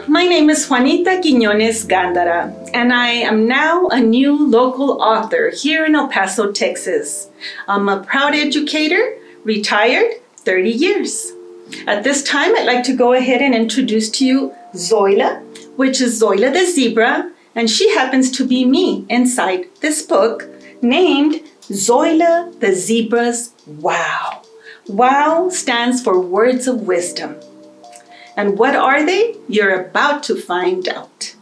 my name is Juanita Quiñones Gandara, and I am now a new local author here in El Paso, Texas. I'm a proud educator, retired, 30 years. At this time, I'd like to go ahead and introduce to you Zoila, which is Zoila the Zebra, and she happens to be me inside this book named Zoila the Zebra's Wow. Wow stands for words of wisdom. And what are they? You're about to find out.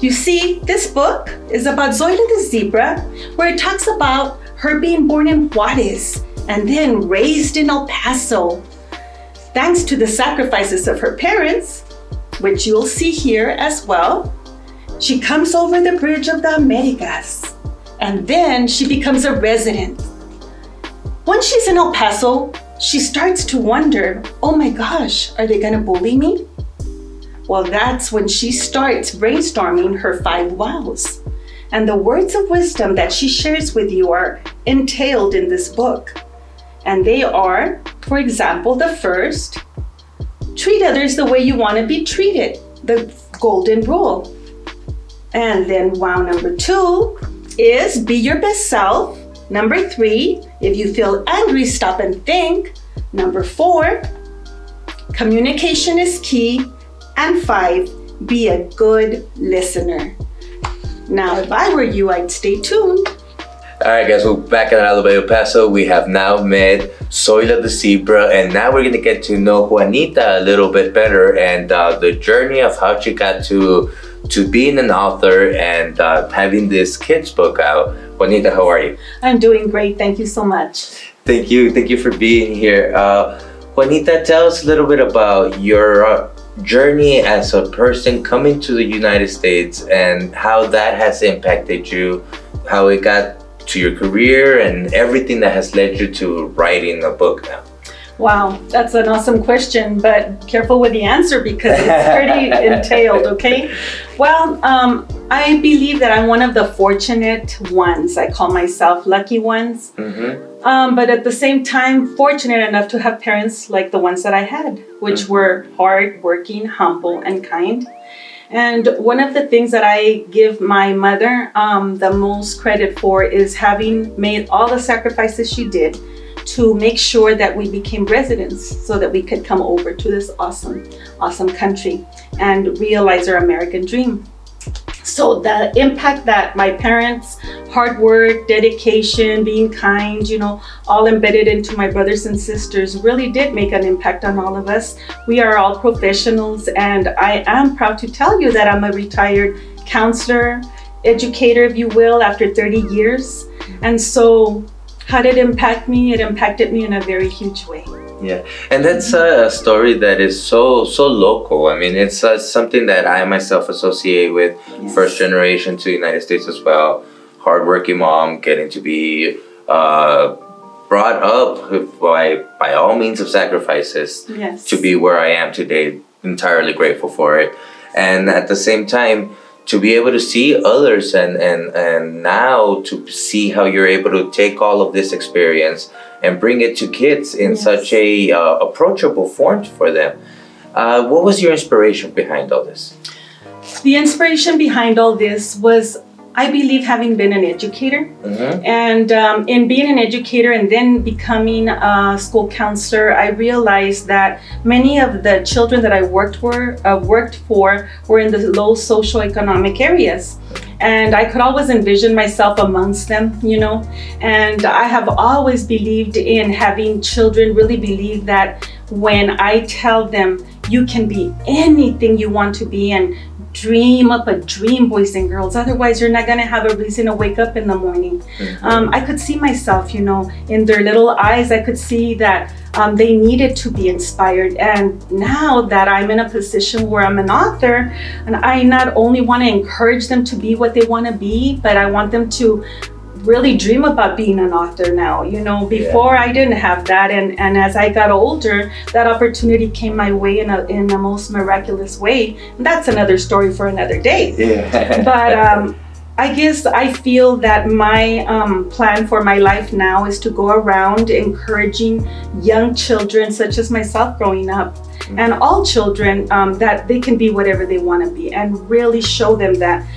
You see, this book is about Zoila the Zebra, where it talks about her being born in Juarez and then raised in El Paso. Thanks to the sacrifices of her parents, which you'll see here as well, she comes over the bridge of the Americas, and then she becomes a resident. Once she's in El Paso, she starts to wonder, oh my gosh, are they gonna bully me? Well, that's when she starts brainstorming her 5 wows. And the words of wisdom that she shares with you are entailed in this book. And they are, for example, the first, treat others the way you wanna be treated, the golden rule. And then wow number 2 is be your best self. Number 3, if you feel angry, stop and think. Number 4, communication is key. And 5, be a good listener. Now, if I were you, I'd stay tuned. All right, guys, we're back in El Paso. We have now met Zoila the Zebra, and now we're gonna get to know Juanita a little bit better and the journey of how she got to being an author and having this kids book out. Juanita, how are you? I'm doing great. Thank you so much. Thank you for being here. Juanita, tell us a little bit about your journey as a person coming to the United States and how that has impacted you, how it got to your career and everything that has led you to writing a book now. Wow, that's an awesome question, but careful with the answer because it's pretty entailed, okay? Well, I believe that I'm one of the fortunate ones. I call myself lucky ones. But at the same time, fortunate enough to have parents like the ones that I had, which were hardworking, humble, and kind. And one of the things that I give my mother the most credit for is having made all the sacrifices she did to make sure that we became residents so that we could come over to this awesome country and realize our American dream. So the impact that my parents' hard work, dedication, being kind, you know, all embedded into my brothers and sisters really did make an impact on all of us. We are all professionals, and I am proud to tell you that I'm a retired counselor, educator, if you will, after 30 years. And so how did it impact me? It impacted me in a very huge way. Yeah, and that's a story that is so local. I mean, it's something that I myself associate with first generation to the United States as well. Hardworking mom, getting to be brought up by all means of sacrifices to be where I am today. Entirely grateful for it, and at the same time, to be able to see others and now to see how you're able to take all of this experience and bring it to kids in such a approachable form for them. What was your inspiration behind all this? The inspiration behind all this was, I believe, having been an educator. And in being an educator and then becoming a school counselor, I realized that many of the children that I worked for were in the low socioeconomic areas. And I could always envision myself amongst them, you know. And I have always believed in having children really believe that when I tell them you can be anything you want to be and dream up a dream, boys and girls, otherwise you're not going to have a reason to wake up in the morning. I could see myself, you know, in their little eyes. I could see that they needed to be inspired. And now that I'm in a position where I'm an author, and I not only want to encourage them to be what they want to be, but I want them to really dream about being an author now. You know, before I didn't have that, and as I got older, that opportunity came my way in the most miraculous way. And that's another story for another day. But I guess I feel that my plan for my life now is to go around encouraging young children such as myself growing up, and all children, that they can be whatever they want to be, and really show them that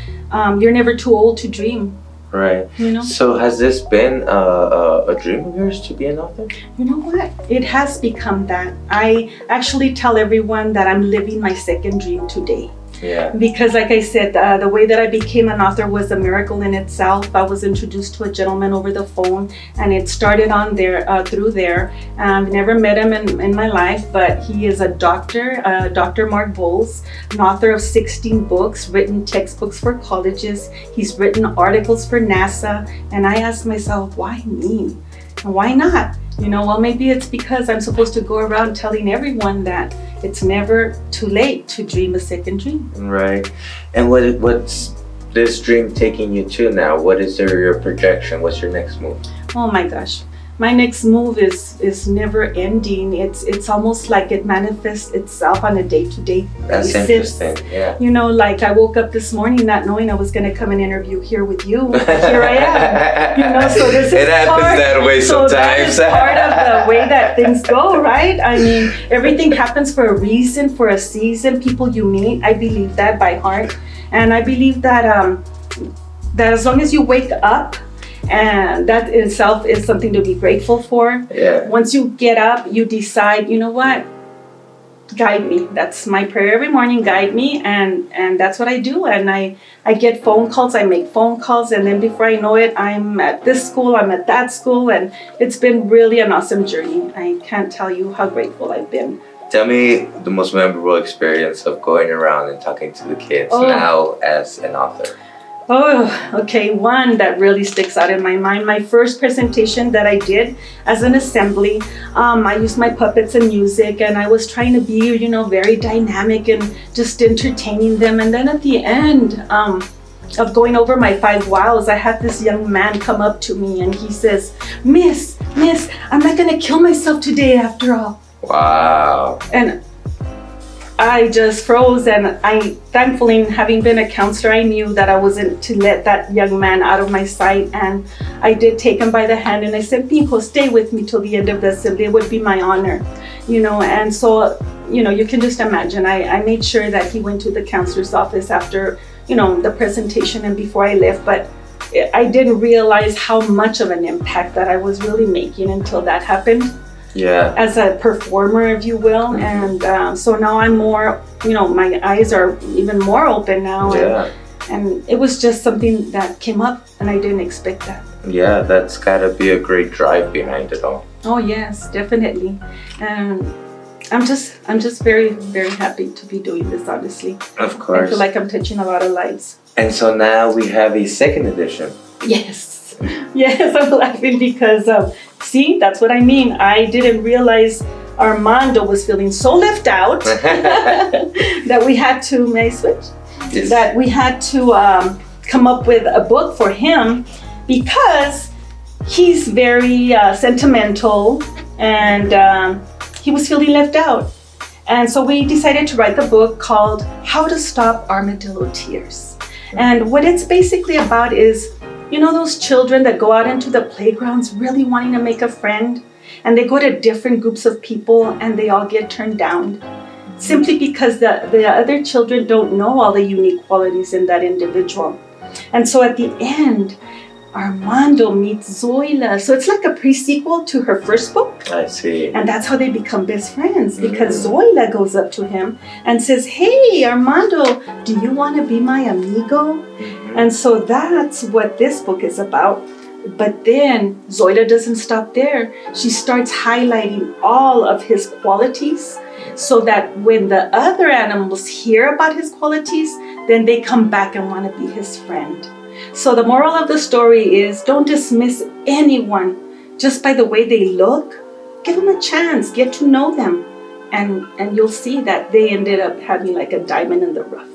you're never too old to dream. Right. You know? So has this been a dream of yours to be an author? You know what? It has become that. I actually tell everyone that I'm living my second dream today. Yeah. Because like I said, the way that I became an author was a miracle in itself. I was introduced to a gentleman over the phone, and it started on there, through there. I've never met him in my life, but he is a doctor, Dr. Mark Bowles, an author of 16 books, written textbooks for colleges. He's written articles for NASA. And I asked myself, why me? And why not? You know, well, maybe it's because I'm supposed to go around telling everyone that it's never too late to dream a second dream. Right. And what's this dream taking you to now? What is your projection? What's your next move? Oh my gosh. My next move is never ending. It's almost like it manifests itself on a day-to-day basis. That's interesting. Yeah. You know, like I woke up this morning not knowing I was going to come and interview here with you. Here I am. You know, so this is it happens that way sometimes. So that is part of the way that things go, right? I mean, everything happens for a reason, for a season. People you meet, I believe that by heart, and I believe that that as long as you wake up. And that in itself is something to be grateful for. Yeah. Once you get up, you decide, you know what? Guide me. That's my prayer every morning, guide me. And that's what I do. And I get phone calls, I make phone calls, and then before I know it, I'm at this school, I'm at that school, and it's been really an awesome journey. I can't tell you how grateful I've been. Tell me the most memorable experience of going around and talking to the kids now as an author. Oh, okay. One that really sticks out in my mind. My first presentation that I did as an assembly, I used my puppets and music, and I was trying to be, you know, very dynamic and just entertaining them. And then at the end of going over my 5 wows, I had this young man come up to me and he says, Miss, I'm not going to kill myself today after all. Wow. And I just froze, and I, thankfully, having been a counselor, I knew that I wasn't to let that young man out of my sight, and I did take him by the hand and I said, Mijo, stay with me till the end of the assembly. It would be my honor, you know. And so, you know, you can just imagine, I made sure that he went to the counselor's office after, you know, the presentation and before I left, but I didn't realize how much of an impact that I was really making until that happened. Yeah. As a performer, if you will. And so now I'm more, you know, my eyes are even more open now. Yeah. And it was just something that came up and I didn't expect that. Yeah, that's gotta be a great drive behind it all. Oh yes, definitely. And I'm just very, very happy to be doing this, honestly. Of course. I feel like I'm touching a lot of lives. And so now we have a second edition. Yes. Yes, I'm laughing because, see, that's what I mean. I didn't realize Armando was feeling so left out that we had to, may I switch? Yes. That we had to come up with a book for him because he's very sentimental, and he was feeling left out. And so we decided to write the book called How to Stop Armadillo Tears. And what it's basically about is, you know, those children that go out into the playgrounds really wanting to make a friend, and they go to different groups of people and they all get turned down simply because the other children don't know all the unique qualities in that individual. And so at the end, Armando meets Zoila. So it's like a pre-sequel to her first book. I see. And that's how they become best friends, because Zoila goes up to him and says, hey, Armando, do you want to be my amigo? And so that's what this book is about. But then Zoila doesn't stop there. She starts highlighting all of his qualities so that when the other animals hear about his qualities, then they come back and want to be his friend. So the moral of the story is, don't dismiss anyone just by the way they look. Give them a chance, get to know them, and you'll see that they ended up having like a diamond in the rough.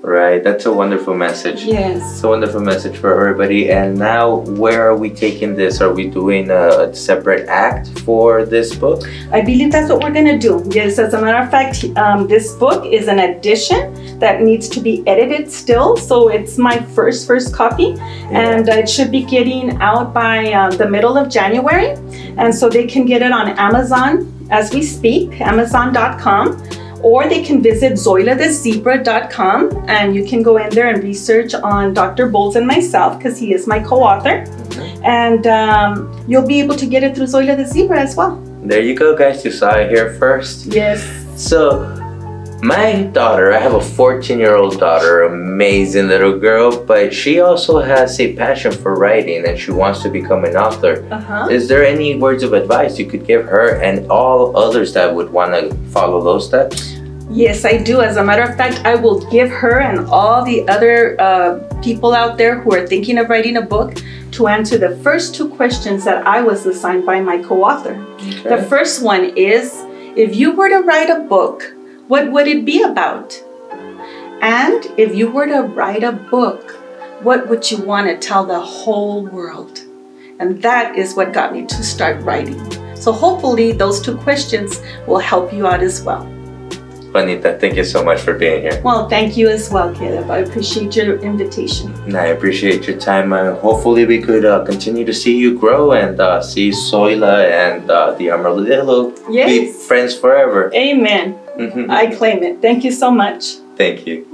Right, that's a wonderful message. Yes. It's a wonderful message for everybody. And now, where are we taking this? Are we doing a separate act for this book? I believe that's what we're going to do. Yes, as a matter of fact, this book is an edition that needs to be edited still. So it's my first copy. And it should be getting out by the middle of January. And so they can get it on Amazon as we speak, Amazon.com. Or they can visit ZoilaTheZebra.com, and you can go in there and research on Dr. Bowles and myself, because he is my co-author. And you'll be able to get it through Zoila the Zebra as well. There you go, guys. You saw it here first. Yes. So, my daughter, I have a 14-year-old daughter, amazing little girl, but she also has a passion for writing and she wants to become an author. Is there any words of advice you could give her and all others that would want to follow those steps? Yes, I do. As a matter of fact, I will give her and all the other people out there who are thinking of writing a book to answer the first two questions that I was assigned by my co-author. Okay. The first one is, if you were to write a book, what would it be about? And if you were to write a book, what would you want to tell the whole world? And that is what got me to start writing. So hopefully those two questions will help you out as well. Juanita, thank you so much for being here. Well, thank you as well, Caleb. I appreciate your invitation. And I appreciate your time. Hopefully we could continue to see you grow and see Zoila and the Armadillo be friends forever. Amen. I claim it. Thank you so much. Thank you.